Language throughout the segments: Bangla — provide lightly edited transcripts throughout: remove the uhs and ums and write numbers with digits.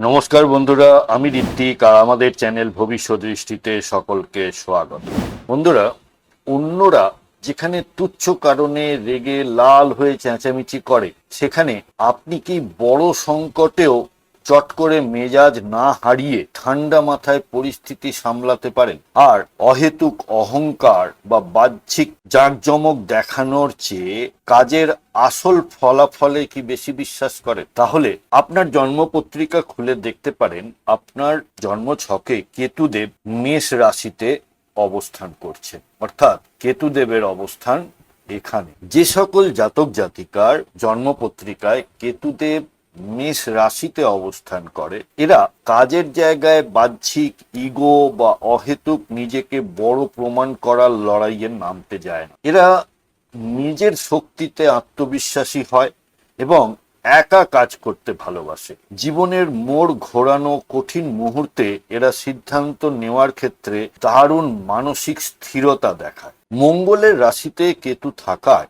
নমস্কার বন্ধুরা, আমি ঋত্বিক আর আমাদের চ্যানেল ভবিষ্যৎ দৃষ্টিতে সকলকে স্বাগত। বন্ধুরা, অন্যরা যেখানে তুচ্ছ কারণে রেগে লাল হয়ে চেঁচামেচি করে, সেখানে আপনি কি বড় সংকটেও চট করে মেজাজ না হারিয়ে ঠান্ডা মাথায় পরিস্থিতি সামলাতে পারেন? আর অহেতুক অহংকার বা বাহ্যিক জাঁকজমক দেখানোর চেয়ে কাজের আসল ফলাফলে কি বেশি বিশ্বাস করেন? তাহলে আপনার জন্মপত্রিকা খুলে দেখতে পারেন আপনার জন্মছকে কেতুদেব মেষ রাশিতে অবস্থান করছে, অর্থাৎ কেতুদেবের অবস্থান এখানে। যে সকল জাতক জাতিকার জন্মপত্রিকায় কেতুদেব মেষ রাশিতে অবস্থান করে, এরা কাজের জায়গায় বাহ্যিক ইগো বা অহেতুক নিজেকে বড় প্রমাণ করার লড়াইয়ে নামতে যায় না। এরা নিজের শক্তিতে আত্মবিশ্বাসী হয় এবং একা কাজ করতে ভালোবাসে। জীবনের মোড় ঘোরানো কঠিন মুহূর্তে এরা সিদ্ধান্ত নেওয়ার ক্ষেত্রে দারুণ মানসিক স্থিরতা দেখায়। মঙ্গলের রাশিতে কেতু থাকায়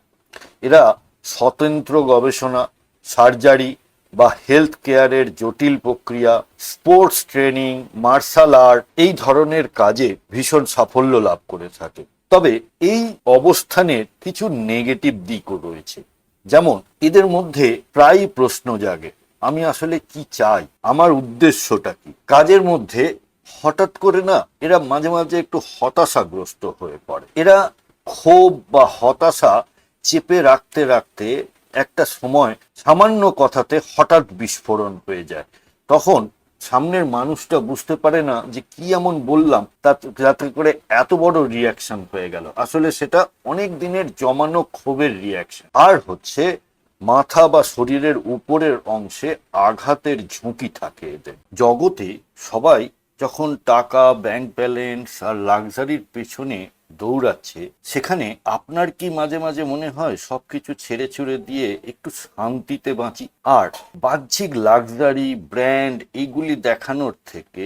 এরা স্বতন্ত্র গবেষণা, সার্জারি বা হেলথ কেয়ারের জটিল প্রক্রিয়া, স্পোর্টস ট্রেনিং, মার্শাল আর্ট এই ধরনের কাজে ভীষণ সাফল্য লাভ করে থাকে। তবে এই অবস্থানের কিছু নেগেটিভ দিকও রয়েছে, যেমন এদের মধ্যে প্রায়ই প্রশ্ন জাগে, আমি আসলে কি চাই, আমার উদ্দেশ্যটা কি। কাজের মধ্যে হঠাৎ করে না এরা মাঝে মাঝে একটু হতাশাগ্রস্ত হয়ে পড়ে। এরা ক্ষোভ বা হতাশা চেপে রাখতে রাখতে একটা সময় সামান্য কথাতে হঠাৎ বিস্ফোরণ হয়ে যায়। তখন সামনের মানুষটা বুঝতে পারে না যে কি এমন বললাম যাতে করে এত বড় রিয়াকশন হয়ে গেল। আসলে সেটা অনেক দিনের জমানো ক্ষোভের রিয়াকশন। আর হচ্ছে মাথা বা শরীরের উপরের অংশে আঘাতের ঝুঁকি থাকে এদের। জগতে সবাই যখন টাকা, ব্যাংক ব্যালেন্স আর লাক্সারির পেছনে দৌড়াচ্ছে, সেখানে আপনার কি মাঝে মাঝে মনে হয় সবকিছু ছেড়ে ছুড়ে দিয়ে একটু শান্তিতে বাঁচি? আর বাহ্যিক লাক্সারি, ব্র্যান্ড এইগুলি দেখানোর থেকে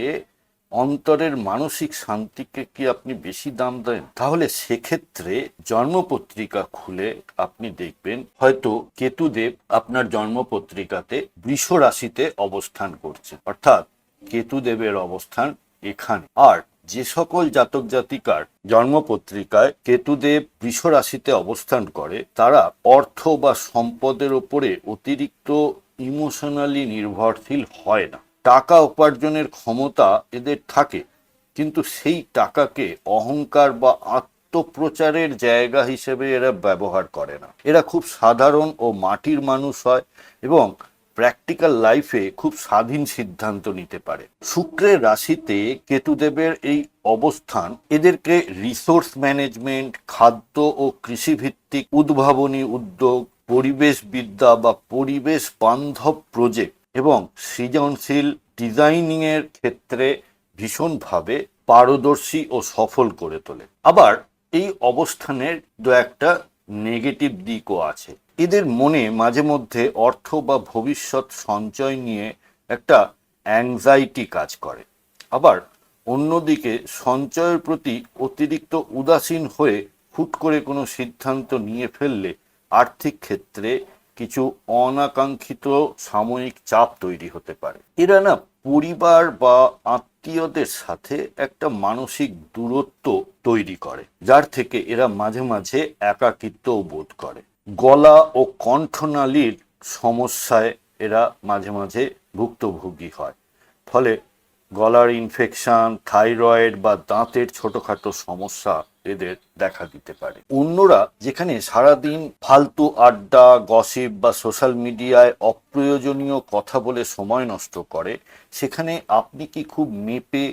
অন্তরের মানসিক শান্তিকে কি আপনি বেশি দাম দেন? তাহলে সেক্ষেত্রে জন্মপত্রিকা খুলে আপনি দেখবেন হয়তো কেতুদেব আপনার জন্মপত্রিকাতে বৃষ রাশিতে অবস্থান করছে, অর্থাৎ কেতুদেবের অবস্থান এখানে। আর যে সকল জাতক জাতিকার জন্মপত্রিকায় কেতুদেব বৃষ রাশিতে অবস্থান করে, তারা অর্থ বা সম্পদের ওপরে অতিরিক্ত ইমোশনালি নির্ভরশীল হয় না। টাকা উপার্জনের ক্ষমতা এদের থাকে, কিন্তু সেই টাকাকে অহংকার বা আত্মপ্রচারের জায়গা হিসেবে এরা ব্যবহার করে না। এরা খুব সাধারণ ও মাটির মানুষ হয় এবং প্র্যাকটিক্যাল লাইফে খুব স্বাধীন সিদ্ধান্ত নিতে পারে। শুক্রের রাশিতে কেতুদেবের এই অবস্থান এদেরকে রিসোর্স ম্যানেজমেন্ট, খাদ্য ও কৃষিভিত্তিক উদ্ভাবনী উদ্যোগ, পরিবেশ বিদ্যা বা পরিবেশ বান্ধব প্রজেক্ট এবং সৃজনশীল ডিজাইনিং এর ক্ষেত্রে ভীষণভাবে পারদর্শী ও সফল করে তোলে। আবার এই অবস্থানের দু একটা নেগেটিভ দিকও আছে। এদের মনে মাঝে মধ্যে অর্থ বা ভবিষ্যৎ সঞ্চয় নিয়ে একটা অ্যাংজাইটি কাজ করে। আবার অন্যদিকে সঞ্চয়ের প্রতি অতিরিক্ত উদাসীন হয়ে হুট করে কোনো সিদ্ধান্ত নিয়ে ফেললে আর্থিক ক্ষেত্রে কিছু অনাকাঙ্ক্ষিত সাময়িক চাপ তৈরি হতে পারে। এরা না পরিবার বা আত্মীয়দের সাথে একটা মানসিক দূরত্ব তৈরি করে, যার থেকে এরা মাঝে মাঝে একাকিত্বও বোধ করে। গলা ও কণ্ঠনালীর সমস্যায় এরা মাঝে মাঝে ভুক্তভোগী হয়, ফলে গলার ইনফেকশন, থাইরয়েড বা দাঁতের ছোটখাটো সমস্যা এদের দেখা দিতে পারে। অন্যরা যেখানে সারাদিন ফালতু আড্ডা, গসিপ বা সোশ্যাল মিডিয়ায় অপ্রয়োজনীয় কথা বলে সময় নষ্ট করে, সেখানে আপনি কি খুব মেপে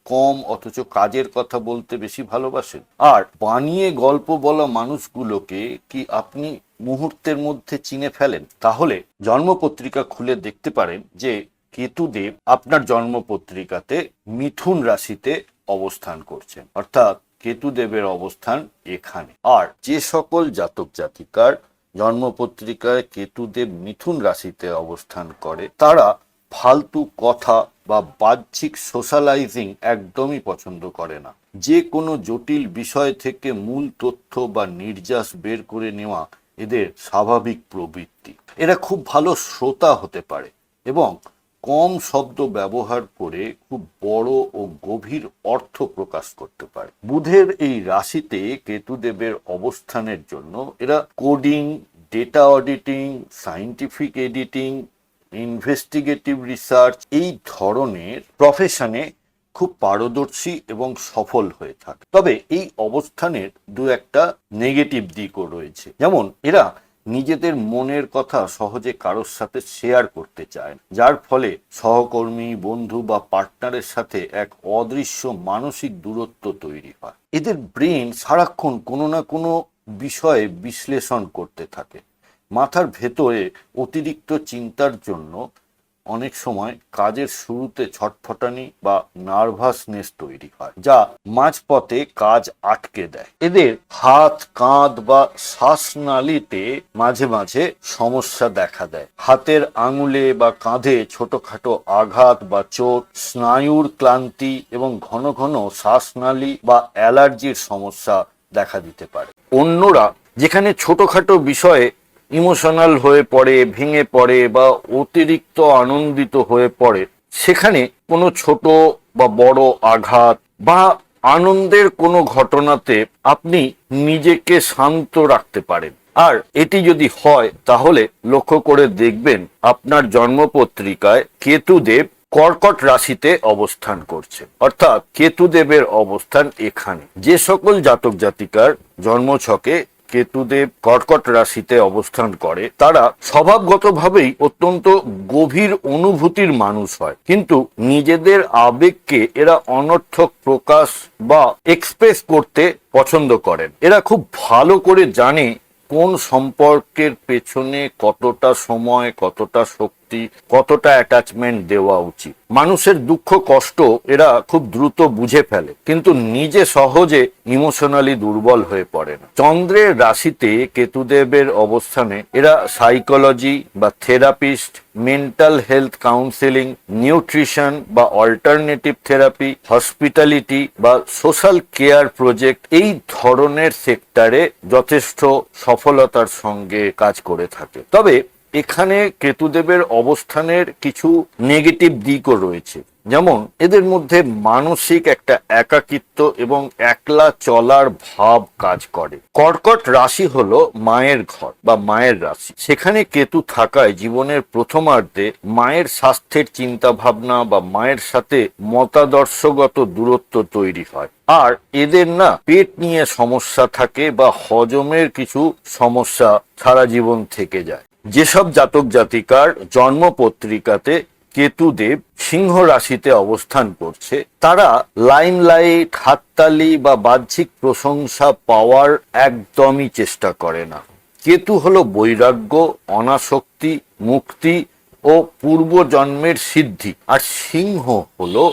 কম অথচ কাজের কথা বলতে বেশি ভালোবাসেন? আর বানিয়ে গল্প বলা মানুষগুলোকে কি আপনি মুহূর্তের মধ্যে চিনে ফেলেন? তাহলে জন্মপত্রিকা খুলে দেখতে পারেন যে কেতুদেব আপনার জন্মপত্রিকাতে মিথুন রাশিতে অবস্থান করছেন, অর্থাৎ কেতুদেবের অবস্থান এখানে। আর যে সকল জাতক জাতিকার জন্মপত্রিকায় কেতুদেব মিথুন রাশিতে অবস্থান করে, তারা ফালতু কথা বা বাহ্যিক সোশ্যালাইজিং একদমই পছন্দ করে না। যে কোনো জটিল বিষয় থেকে মূল তথ্য বা নির্যাস বের করে নেওয়া এদের স্বাভাবিক প্রবৃত্তি। এরা খুব ভালো শ্রোতা হতে পারে এবং কম শব্দ ব্যবহার করে খুব বড় ও গভীর অর্থ প্রকাশ করতে পারে। বুধের এই রাশিতে কেতুদেবের অবস্থানের জন্য এরা coding, data auditing, scientific editing, investigative research এই ধরনের প্রফেশনে খুব পারদর্শী এবং সফল হয়ে থাকে। তবে এই অবস্থানের দু একটা নেগেটিভ দিকও রয়েছে, যেমন এরা নিজেদের মনের কথা সহজে কারোর সাথে শেয়ার করতে চায় না, যার ফলে সহকর্মী, বন্ধু বা পার্টনারের সাথে এক অদৃশ্য মানসিক দূরত্ব তৈরি হয়। এদের ব্রেন সারাক্ষণ কোনো না কোনো বিষয়ে বিশ্লেষণ করতে থাকে। মাথার ভেতরে অতিরিক্ত চিন্তার জন্য অনেক সময় কাজের শুরুতে ছটফটানি বা নার্ভাসনেস তৈরি হয়, যা মাঝপথে কাজ আটকে দেয়। এদের হাত, কাঁধ বা শ্বাসনালীতে মাঝে মাঝে সমস্যা দেখা দেয়। হাতের আঙুলে বা কাঁধে ছোটখাটো আঘাত বা চোট, স্নায়ুর ক্লান্তি এবং ঘন ঘন শ্বাসনালী বা অ্যালার্জির সমস্যা দেখা দিতে পারে। অন্যরা যেখানে ছোটখাটো বিষয়ে ইমোশনাল হয়ে পড়ে, ভেঙে পড়ে বা অতিরিক্ত আনন্দিত হয়ে পড়ে, সেখানে কোনো ছোট বা বড় আঘাত বা আনন্দের কোনো ঘটনাতে আপনি নিজেকে শান্ত রাখতে পারেন। আর এটি যদি হয় তাহলে লক্ষ্য করে দেখবেন আপনার জন্মপত্রিকায় কেতুদেব কর্কট রাশিতে অবস্থান করছে, অর্থাৎ কেতুদেবের অবস্থান এখানে। যে সকল জাতক জাতিকার জন্মছকে কেতুদেব কর্কট রাশিতে অবস্থান করে তারা স্বভাবগতভাবেই অত্যন্ত গভীর অনুভূতির মানুষ হয়, কিন্তু নিজেদের আবেগকে এরা অনর্থক প্রকাশ বা এক্সপ্রেস করতে পছন্দ করেন। এরা খুব ভালো করে জানে কোন সম্পর্কের পেছনে কতটা সময়, কতটা শক্তি, কতটা অ্যাটাচমেন্ট দেওয়া উচিত। মানুষের দুঃখ কষ্ট এরা খুব দ্রুত বুঝে ফেলে, কিন্তু নিজে সহজে ইমোশনালি দুর্বল হয়ে পড়ে না। চন্দ্রের রাশিতে কেতুদেবের অবস্থানে এরা সাইকোলজি বা therapist, mental health counselling, nutrition বা অল্টারনেটিভ থেরাপি, হসপিটালিটি বা সোশ্যাল কেয়ার প্রজেক্ট এই ধরনের সেক্টরে যথেষ্ট সফলতার সঙ্গে কাজ করে থাকে। তবে এখানে কেতুদেবের অবস্থানের কিছু নেগেটিভ দিকও রয়েছে, যেমন এদের মধ্যে মানসিক একটা একাকিত্ব এবং একলা চলার ভাব কাজ করে। কর্কট রাশি হলো মায়ের ঘর বা মায়ের রাশি। সেখানে কেতু থাকায় জীবনের প্রথমার্ধে মায়ের স্বাস্থ্যের চিন্তা ভাবনা বা মায়ের সাথে মতাদর্শগত দূরত্ব তৈরি হয়। আর এদের না পেট নিয়ে সমস্যা থাকে বা হজমের কিছু সমস্যা সারা জীবন থেকে যায়। যেসব জাতক জাতিকার জন্মপত্রিকাতে কেতুদেব সিংহ রাশিতে অবস্থান করছে তারা লাইমলাইট, হাততালি বা বাহ্যিক প্রশংসা পাওয়ার একদমই চেষ্টা করে না। কেতু হলো বৈরাগ্য, অনাসক্তি, মুক্তি ও পূর্বজন্মের সিদ্ধি। আর সিংহ হলো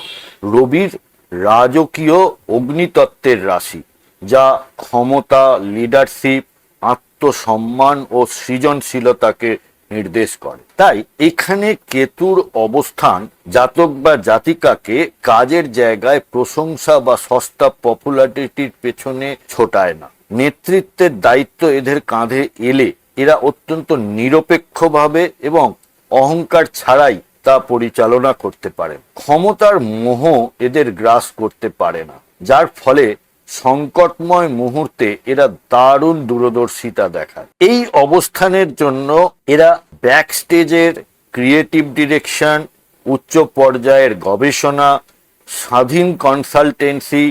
রবির রাজকীয় অগ্নিতত্ত্বের রাশি, যা ক্ষমতা, লিডারশিপ, আত্মসম্মান ও সৃজনশীলতাকে নির্দেশ করে। তাই এখানে কেতুর অবস্থান জাতক বা জাতিকাকে কাজের জায়গায় প্রশংসা বা সস্তা পপুলারিটির পেছনে ছোটায় না। নেতৃত্বের দায়িত্ব এদের কাঁধে এলে এরা অত্যন্ত নিরপেক্ষভাবে এবং অহংকার ছাড়াই তা পরিচালনা করতে পারে। ক্ষমতার মোহ এদের গ্রাস করতে পারে না, যার ফলে সংকটময় মুহূর্তে এরা দারুণ দূরদর্শিতা দেখায়। এই অবস্থানের জন্য এরা ব্যাক স্টেজের ক্রিয়েটিভ ডিরেকশন, উচ্চ পর্যায়ের গবেষণা, স্বাধীন কনসালটেন্সি,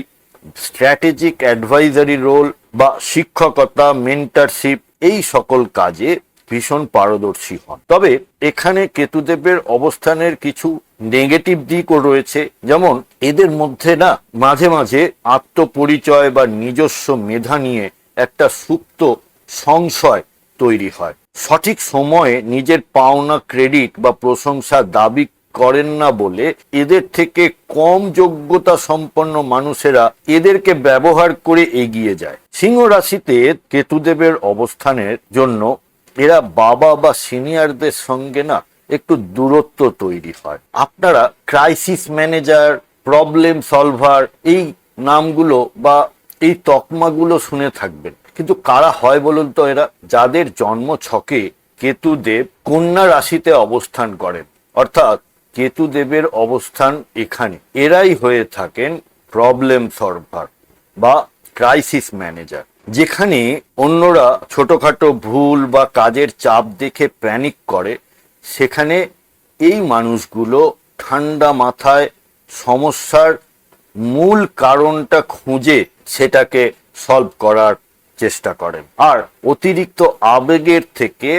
স্ট্র্যাটেজিক অ্যাডভাইজারি রোল বা শিক্ষকতা, মেন্টরশিপ এই সকল কাজে ভীষণ পারদর্শী হন। তবে এখানে কেতুদেবের অবস্থানের কিছু নেগেটিভ দিকও রয়েছে, যেমন এদের মধ্যে না মাঝে মাঝে আত্মপরিচয় বা নিজস্ব মেধা নিয়ে একটা সুপ্ত সংশয় তৈরি হয়। সঠিক সময়ে নিজের পাওনা ক্রেডিট বা প্রশংসা দাবি করেন না বলে এদের থেকে কম যোগ্যতা সম্পন্ন মানুষেরা এদেরকে ব্যবহার করে এগিয়ে যায়। সিংহ রাশিতে কেতুদেবের অবস্থানের জন্য এরা বাবা বা সিনিয়রদের সঙ্গে না একটু দূরত্ব তৈরি হয়। আপনারা ক্রাইসিস ম্যানেজার, প্রবলেম সলভার এই নামগুলো বা এই তকমাগুলো শুনে থাকবেন, কিন্তু কারা হয় বলুন তো? এরা যাদের জন্ম ছকে কেতুদেব কন্যা রাশিতে অবস্থান করেন, অর্থাৎ কেতুদেবের অবস্থান এখানে, এরাই হয়ে থাকেন প্রবলেম সলভার বা ক্রাইসিস ম্যানেজার। যেখানে অন্যরা ছোটখাটো ভুল বা কাজের চাপ দেখে প্যানিক করে, সেখানে এই মানুষগুলো ঠান্ডা মাথায় সমস্যার মূল কারণটা খুঁজে সেটাকে সলভ করার চেষ্টা করেন। আর অতিরিক্ত আবেগের থেকে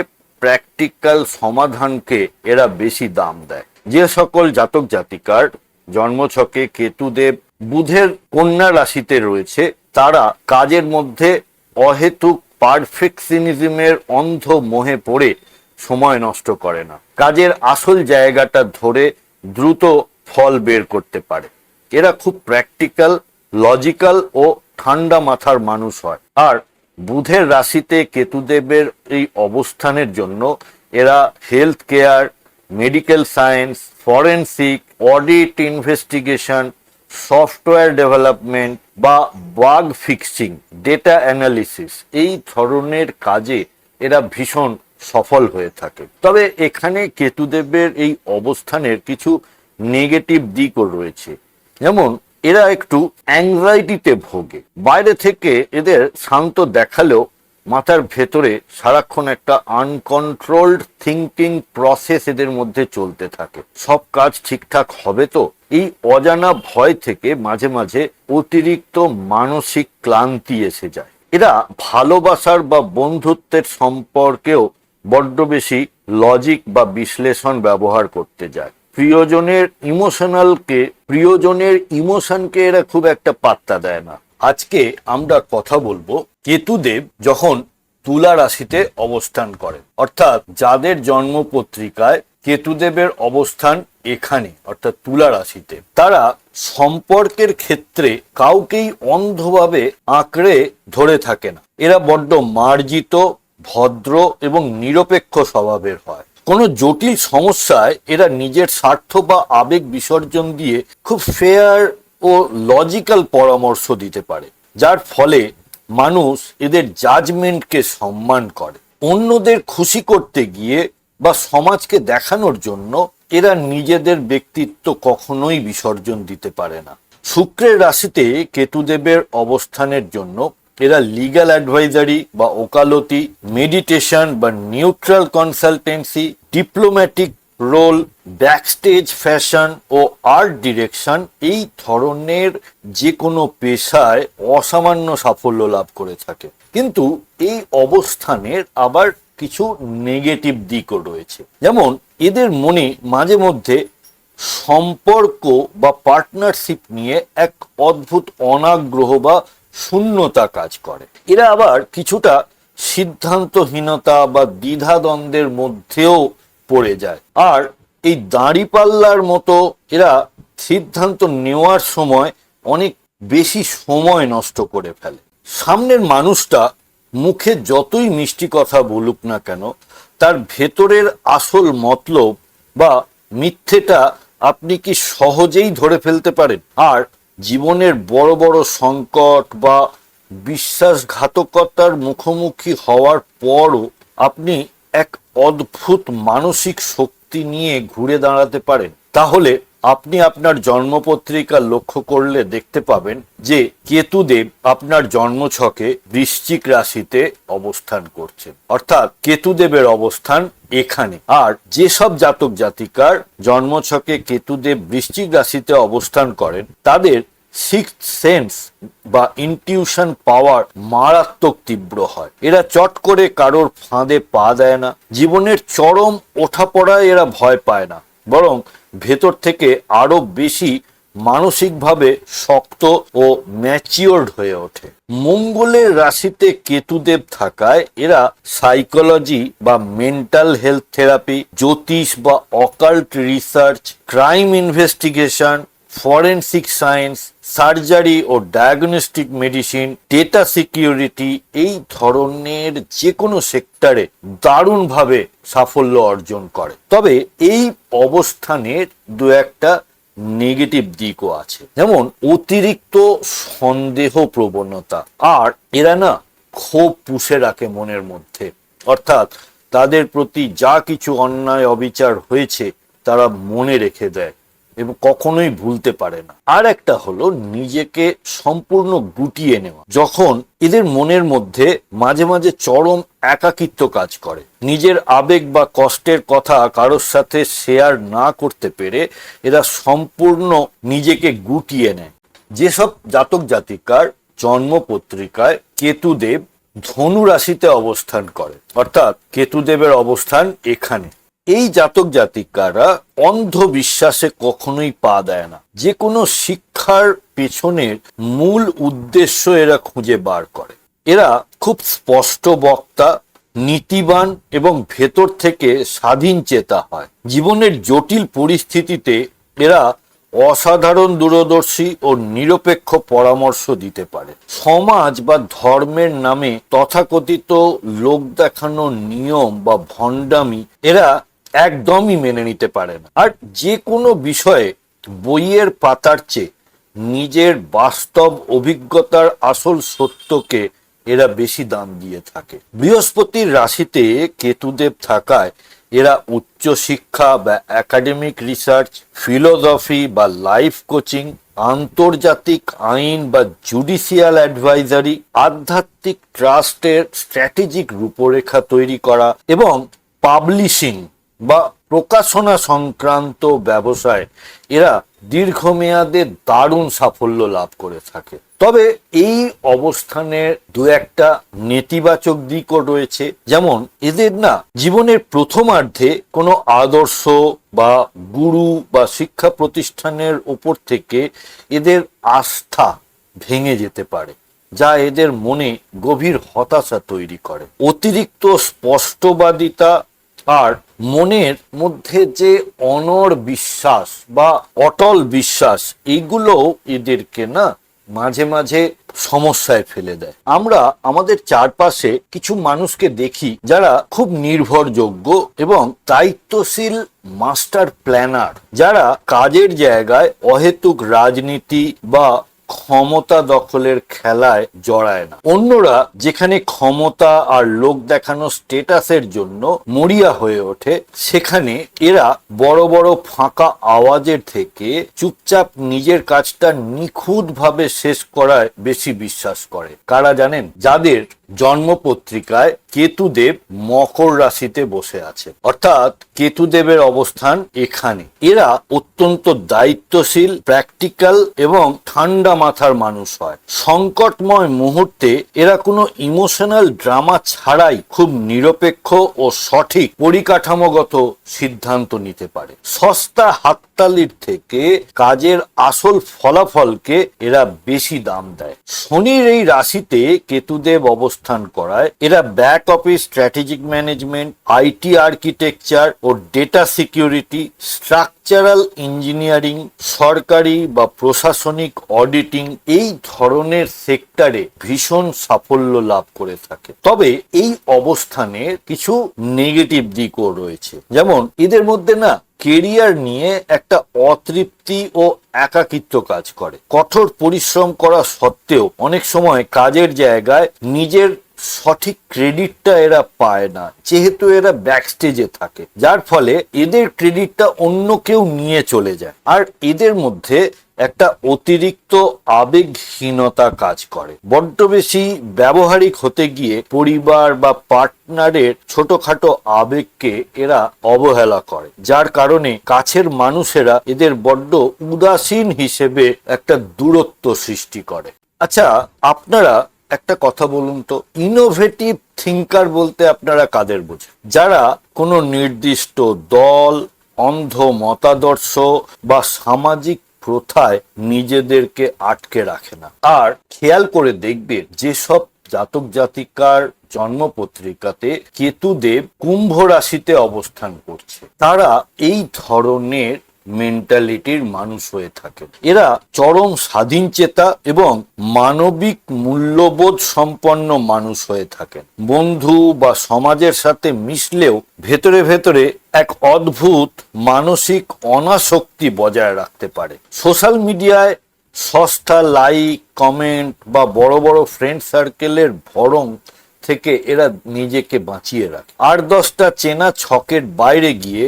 প্র্যাকটিক্যাল সমাধানকে এরা বেশি দাম দেয়। যে সকল জাতক জাতিকার জন্মছকে কেতুদেব বুধের কন্যা রাশিতে রয়েছে, তারা কাজের মধ্যে অহেতুক পারফেকশনিজমের অন্ধ মোহে পড়ে সময় নষ্ট করে না, কাজের আসল জায়গাটা ধরে দ্রুত ফল বের করতে পারে। এরা খুব প্র্যাকটিক্যাল, লজিক্যাল ও ঠান্ডা মাথার মানুষ হয়। আর বুধের রাশিতে কেতুদেবের এই অবস্থানের জন্য এরা health care, medical science, forensic, audit investigation, software development বা বাগ ফিক্সিং, ডেটা অ্যানালিসিস, এই ধরনের কাজে এরা ভীষণ সফল হয়ে থাকে। তবে এখানে কেতুদেবের এই অবস্থানের কিছু নেগেটিভ দিকও রয়েছে। যেমন এরা একটু অ্যাংজাইটিতে ভোগে। বাইরে থেকে এদের শান্ত দেখালেও মাথার ভেতরে সারাক্ষণ একটা আনকন্ট্রোলড থিঙ্কিং প্রসেস এদের মধ্যে চলতে থাকে। সব কাজ ঠিকঠাক হবে তো, এই অজানা ভয় থেকে মাঝে মাঝে অতিরিক্ত মানসিক ক্লান্তি এসে যায়। এরা ভালোবাসার বা বন্ধুত্বের সম্পর্কেও বড্ড বেশি লজিক বা বিশ্লেষণ ব্যবহার করতে যায়। প্রিয়জনের ইমোশনকে এরা খুব একটা পাত্তা দেয় না। আজকে আমরা কথা বলবো কেতুদেব যখন তুলা রাশিতে অবস্থান করেন, অর্থাৎ যাদের জন্ম পত্রিকায় কেতুদেবের অবস্থান এখানে অর্থাৎ তুলা রাশিতে, তারা সম্পর্কের ক্ষেত্রে কাউকেই অন্ধভাবে আঁকড়ে ধরে থাকে না। এরা বড্ড মার্জিত, ভদ্র এবং নিরপেক্ষ স্বভাবের হয়। কোনো জটিল সমস্যায় এরা নিজের স্বার্থ বা আবেগ বিসর্জন দিয়ে খুব ফেয়ার ও লজিক্যাল পরামর্শ দিতে পারে, যার ফলে মানুষ এদের জাজমেন্টকে সম্মান করে। অন্যদের খুশি করতে গিয়ে বা সমাজকে দেখানোর জন্য এরা নিজেদের ব্যক্তিত্ব কখনোই বিসর্জন দিতে পারে না। শুক্রের রাশিতে কেতুদেবের অবস্থানের জন্য এরা লিগ্যাল অ্যাডভাইজারি বা ওকালতি, মেডিটেশন বা neutral consultancy, diplomatic role, backstage fashion ও আর্ট ডিরেকশন, এই ধরনের যে কোনো পেশায় অসামান্য সাফল্য লাভ করে থাকে। কিন্তু এই অবস্থানের আবার কিছু নেগেটিভ দিকও রয়েছে। যেমন এদের মনে মাঝে মধ্যে সম্পর্ক বা পার্টনারশিপ নিয়ে এক অদ্ভুত অনাগ্রহ বা শূন্যতা কাজ করে। এরা আবার কিছুটা সিদ্ধান্তহীনতা বা দ্বিধাদ্বন্দ্বের মধ্যেও পড়ে যায়। আর এই দাঁড়িপাল্লার মতো এরা সিদ্ধান্ত নেওয়ার সময় অনেক বেশি সময় নষ্ট করে ফেলে। সামনের মানুষটা মুখে যতই মিষ্টি কথা বলুক না কেন, তার ভেতরের আসল মতলব বা মিথ্যেটা আপনি কি সহজেই ধরে ফেলতে পারেন? আর জীবনের বড় বড় সংকট বা বিশ্বাসঘাতকতার মুখোমুখি হওয়ার পরও আপনি এক অদ্ভুত মানসিক শক্তি নিয়ে ঘুরে দাঁড়াতে পারেন। তাহলে আপনি আপনার জন্মপত্রিকা লক্ষ্য করলে দেখতে পাবেন যে কেতুদেব আপনার জন্মছকে বৃশ্চিক রাশিতে অবস্থান করছেন, অর্থাৎ কেতুদেবের অবস্থান এখানে। আর যেসব জাতক জাতিকার জন্মছকে কেতুদেব বৃশ্চিক রাশিতে অবস্থান করেন, তাদের সিক্সথ সেন্স বা ইনটিউশন পাওয়ার মারাত্মক তীব্র হয়। এরা চট করে কারোর ফাঁদে পা দেয় না। জীবনের চরম ওঠাপড়ায় এরা ভয় পায় না, বরং ভেতর থেকে আরো বেশি মানসিকভাবে শক্ত ও ম্যাচিওরড হয়ে ওঠে। মঙ্গলের রাশিতে কেতুদেব থাকায় এরা সাইকোলজি বা মেন্টাল হেলথ থেরাপি, জ্যোতিষ বা occult research, crime investigation, forensic science, surgery ও ডায়াগনস্টিক মেডিসিন, ডেটা সিকিউরিটি, এই ধরনের যে কোনো সেক্টরে দারুণভাবে সাফল্য অর্জন করে। তবে এই অবস্থানের দু একটা নেগেটিভ দিকও আছে, যেমন অতিরিক্ত সন্দেহ প্রবণতা। আর এরা না ক্ষোভ পুষে রাখে মনের মধ্যে, অর্থাৎ তাদের প্রতি যা কিছু অন্যায় অবিচার হয়েছে তারা মনে রেখে দেয় এবং কখনোই ভুলতে পারে না। আর একটা হলো নিজেকে সম্পূর্ণ গুটিয়ে নেওয়া। যখন এদের মনের মধ্যে মাঝে মাঝে চরম একাকিত্ব কাজ করে, নিজের আবেগ বা কষ্টের কথা কারোর সাথে শেয়ার না করতে পেরে এরা সম্পূর্ণ নিজেকে গুটিয়ে নেয়। যেসব জাতক জাতিকার জন্ম পত্রিকায় কেতুদেব ধনু রাশিতে অবস্থান করে, অর্থাৎ কেতুদেবের অবস্থান এখানে, এই জাতক জাতিকারা অন্ধবিশ্বাসে কখনোই পা দেয় না। যে কোনো শিক্ষার পেছনের মূল উদ্দেশ্য এরা খুঁজে বার করে। এরা খুব স্পষ্ট বক্তা, নীতিবান এবং ভেতর থেকে স্বাধীন চেতা হয়। জীবনের জটিল পরিস্থিতিতে এরা অসাধারণ দূরদর্শী ও নিরপেক্ষ পরামর্শ দিতে পারে। সমাজ বা ধর্মের নামে তথাকথিত লোক দেখানো নিয়ম বা ভণ্ডামি এরা একদমই মেনে নিতে পারে না। আর যে কোনো বিষয়ে বইয়ের পাতার চেয়ে নিজের বাস্তব অভিজ্ঞতার আসল সত্যকে এরা বেশি দাম দিয়ে থাকে। বৃহস্পতির রাশিতে কেতুদেব থাকায় এরা উচ্চশিক্ষা বা একাডেমিক রিসার্চ, ফিলোসফি বা লাইফ কোচিং, আন্তর্জাতিক আইন বা জুডিশিয়াল অ্যাডভাইজারি, আধ্যাত্মিক ট্রাস্টের স্ট্র্যাটেজিক রূপরেখা তৈরি করা এবং পাবলিশিং বা প্রকাশনা সংক্রান্ত ব্যবসায় এরা দীর্ঘমেয়াদে দারুণ সাফল্য লাভ করে থাকে। তবে এই অবস্থানের দু একটা নেতিবাচক দিকও রয়েছে। যেমন এদের না জীবনের প্রথমার্ধে কোনো আদর্শ বা গুরু বা শিক্ষা প্রতিষ্ঠানের উপর থেকে এদের আস্থা ভেঙে যেতে পারে, যা এদের মনে গভীর হতাশা তৈরি করে। অতিরিক্ত স্পষ্টবাদিতা আর মনের মধ্যে যে অনড় বিশ্বাস বা অটল বিশ্বাস, এইগুলো এদেরকে না মাঝে মাঝে সমস্যায় ফেলে দেয়। আমরা আমাদের চারপাশে কিছু মানুষকে দেখি যারা খুব নির্ভরযোগ্য এবং দায়িত্বশীল মাস্টার প্ল্যানার, যারা কাজের জায়গায় অহেতুক রাজনীতি বা ক্ষমতা দখলের খেলায় জড়ায় না। অন্যরা যেখানে ক্ষমতা আর লোক দেখানো স্টেটাসের জন্য মরিয়া হয়ে ওঠে, সেখানে এরা বড় বড় ফাঁকা আওয়াজের থেকে চুপচাপ নিজের কাজটা নিখুঁতভাবে শেষ করায় বেশি বিশ্বাস করে। কারা জানেন? যাদের জন্ম পত্রিকায় কেতুদেব মকর রাশিতে বসে আছে, অর্থাৎ কেতুদেবের অবস্থান এখানে। এরা অত্যন্ত দায়িত্বশীল, প্র্যাকটিক্যাল এবং ঠান্ডা মাথার মানুষ হয়। সংকটময় মুহূর্তে এরা কোনো ইমোশনাল ড্রামা ছাড়াই খুব নিরপেক্ষ ও সঠিক পরিকাঠামোগত সিদ্ধান্ত নিতে পারে। সস্তা হাততালির থেকে কাজের আসল ফলাফলকে এরা বেশি দাম দেয়। শনির এই রাশিতে কেতুদেব অবস্থান করায় এরা back office, strategic management, IT architecture ও ডেটা সিকিউরিটি, স্ট্রাকচারাল ইঞ্জিনিয়ারিং, সরকারি বা প্রশাসনিক অডিটিং, এই ধরনের সেক্টরে ভীষণ সাফল্য লাভ করে থাকে। তবে এই অবস্থানের কিছু নেগেটিভ দিকও রয়েছে। যেমন এদের মধ্যে না কেরিয়ার নিয়ে একটা অতৃপ্তি ও একাকিত্ব কাজ করে। কঠোর পরিশ্রম করা সত্ত্বেও অনেক সময় কাজের জায়গায় নিজের সঠিক ক্রেডিটটা এরা পায় না, যেহেতু এরা ব্যাকস্টেজে থাকে, যার ফলে এদের ক্রেডিটটা অন্য কেউ নিয়ে চলে যায়। আর এদের মধ্যে একটা অতিরিক্ত আবেগহীনতা কাজ করে। বড্ড বেশি ব্যবহারিক হতে গিয়ে পরিবার বা পার্টনারের ছোটখাটো আবেগকে এরা অবহেলা করে, যার কারণে কাছের মানুষেরা এদের বড্ড উদাসীন হিসেবে একটা দূরত্ব সৃষ্টি করে। আচ্ছা, আপনারা একটা কথা বলুন তো, ইনোভেটিভ থিঙ্কার বলতে আপনারা কাদের বোঝেন? যারা কোনো নির্দিষ্ট দল, অন্ধ মতাদর্শ বা সামাজিক প্রথায় নিজেদেরকে আটকে রাখে না। আর খেয়াল করে দেখবেন, যেসব জাতক জাতিকার জন্ম পত্রিকাতে কেতুদেব কুম্ভ রাশিতে অবস্থান করছে, তারা এই ধরনের মেন্টালিটির মানুষ হয়ে থাকে। এরা চরম স্বাধীনচেতা এবং মানবিক মূল্যবোধ সম্পন্ন মানুষ হয়ে থাকেন। বন্ধু বা সমাজের সাথে মিশলেও ভেতরে ভেতরে এক অদ্ভুত মানসিক অনাসক্তি বজায় রাখতে পারে। সোশ্যাল মিডিয়ায় সস্তা লাইক, কমেন্ট বা বড় বড় ফ্রেন্ড সার্কেলের ভরং থেকে এরা নিজেকে বাঁচিয়ে রাখে। 8-10টা চেনা ছকের বাইরে গিয়ে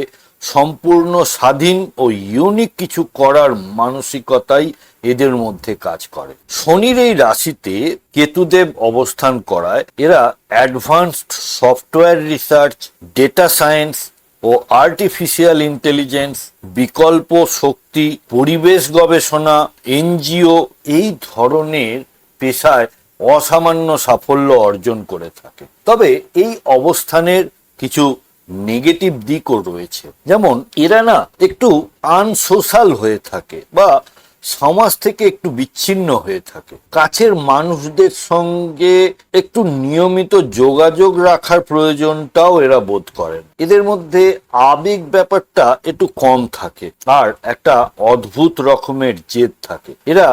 সম্পূর্ণ স্বাধীন ও ইউনিক কিছু করার মানসিকতাই এদের মধ্যে কাজ করে। শনির এই রাশিতে কেতুদেব অবস্থান করায় এরা advanced software research, data science ও আর্টিফিশিয়াল ইন্টেলিজেন্স, বিকল্প শক্তি, পরিবেশ গবেষণা, এনজিও এই ধরনের পেশায় অসামান্য সাফল্য অর্জন করে থাকে। তবে এই অবস্থানের কিছু নেগেটিভ দিকও রয়েছে, যেমন এরা না একটু আনসোশ্যাল হয়ে থাকে বা সমাজ থেকে একটু বিচ্ছিন্ন হয়ে থাকে। কাছের মানুষদের সঙ্গে একটু নিয়মিত যোগাযোগ রাখার প্রয়োজনটাও এরা বোধ করেন। এদের মধ্যে আবেগ ব্যাপারটা একটু কম থাকে আর একটা অদ্ভুত রকমের জেদ থাকে। এরা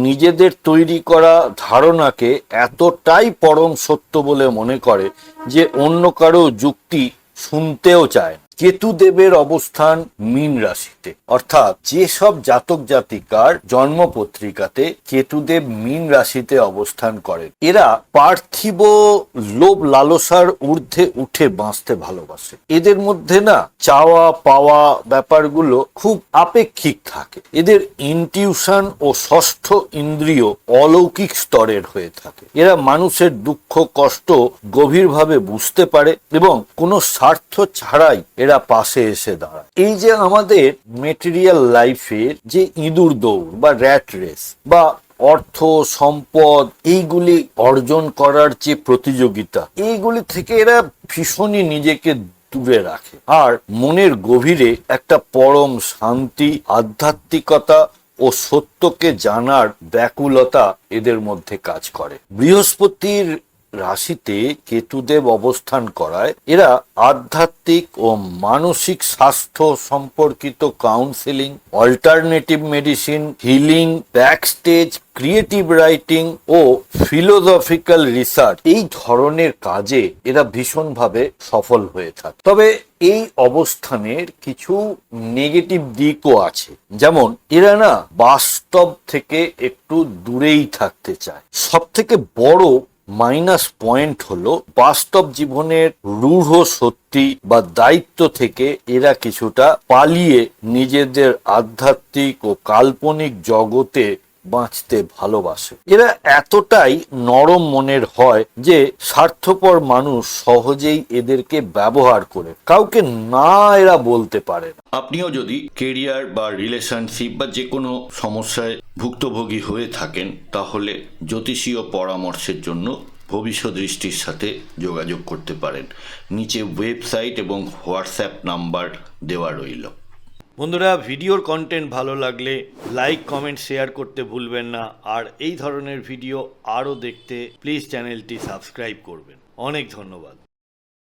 নিজেদের তৈরি করা ধারণাকে এতটাই পরম সত্য বলে মনে করে যে অন্য কারো যুক্তি শুনতেও চায়। কেতুদেবের অবস্থান মীন রাশিতে, অর্থাৎ যেসব জাতক জাতিকার জন্মপত্রিকাতে কেতুদেব মীন রাশিতে অবস্থান করেন, এরা পার্থিব লোভ লালসার ঊর্ধ্বে উঠে বাঁচতে ভালোবাসে। এদের মধ্যে না চাওয়া পাওয়া ব্যাপারগুলো খুব আপেক্ষিক থাকে। এদের ইনটিউশন ও ষষ্ঠ ইন্দ্রিয় অলৌকিক স্তরের হয়ে থাকে। এরা মানুষের দুঃখ কষ্ট গভীরভাবে বুঝতে পারে এবং কোনো স্বার্থ ছাড়াই এরা পাশে এসে দাঁড়ায়। এই যে আমাদের মেটেরিয়াল লাইফের যে ইঁদুর দৌড় বা র্যাট রেস বা অর্থ সম্পদ এইগুলি অর্জন করার যে প্রতিযোগিতা, এইগুলি থেকে এরা ভীষণই নিজেকে দূরে রাখে আর মনের গভীরে একটা পরম শান্তি, আধ্যাত্মিকতা ও সত্যকে জানার ব্যাকুলতা এদের মধ্যে কাজ করে। বৃহস্পতির রাশিতে কেতুদেব অবস্থান করায় এরা আধ্যাত্মিক ও মানসিক স্বাস্থ্য সম্পর্কিত counselling, alternative medicine, healing, backstage, creative writing ও ফিলোসফিক্যাল রিসার্চ এই ধরনের কাজে এরা ভীষণভাবে সফল হয়ে থাকে। তবে এই অবস্থানের কিছু নেগেটিভ দিকও আছে, যেমন এরা না বাস্তব থেকে একটু দূরেই থাকতে চায়। সব থেকে বড় মাইনাস পয়েন্ট হলো বাস্তব জীবনের রূঢ় সত্যি বা দায়িত্ব থেকে এরা কিছুটা পালিয়ে নিজেদের আধ্যাত্মিক ও কাল্পনিক জগতে বাঁচতে ভালোবাসে। এরা এতটাই নরম মনের হয় যে স্বার্থপর মানুষ সহজেই এদেরকে ব্যবহার করে, কাউকে না এরা বলতে পারে না। আপনিও যদি কেরিয়ার বা রিলেশনশিপ বা যে কোনো সমস্যায় ভুক্তভোগী হয়ে থাকেন, তাহলে জ্যোতিষীয় পরামর্শের জন্য ভবিষ্যৎ দৃষ্টির সাথে যোগাযোগ করতে পারেন। নিচে ওয়েবসাইট এবং হোয়াটসঅ্যাপ নাম্বার দেওয়া রইল। বন্ধুরা, ভিডিওর কন্টেন্ট ভালো লাগলে লাইক, কমেন্ট, শেয়ার করতে ভুলবেন না। আর এই ধরনের ভিডিও আরও দেখতে প্লিজ চ্যানেলটি সাবস্ক্রাইব করবেন। অনেক ধন্যবাদ।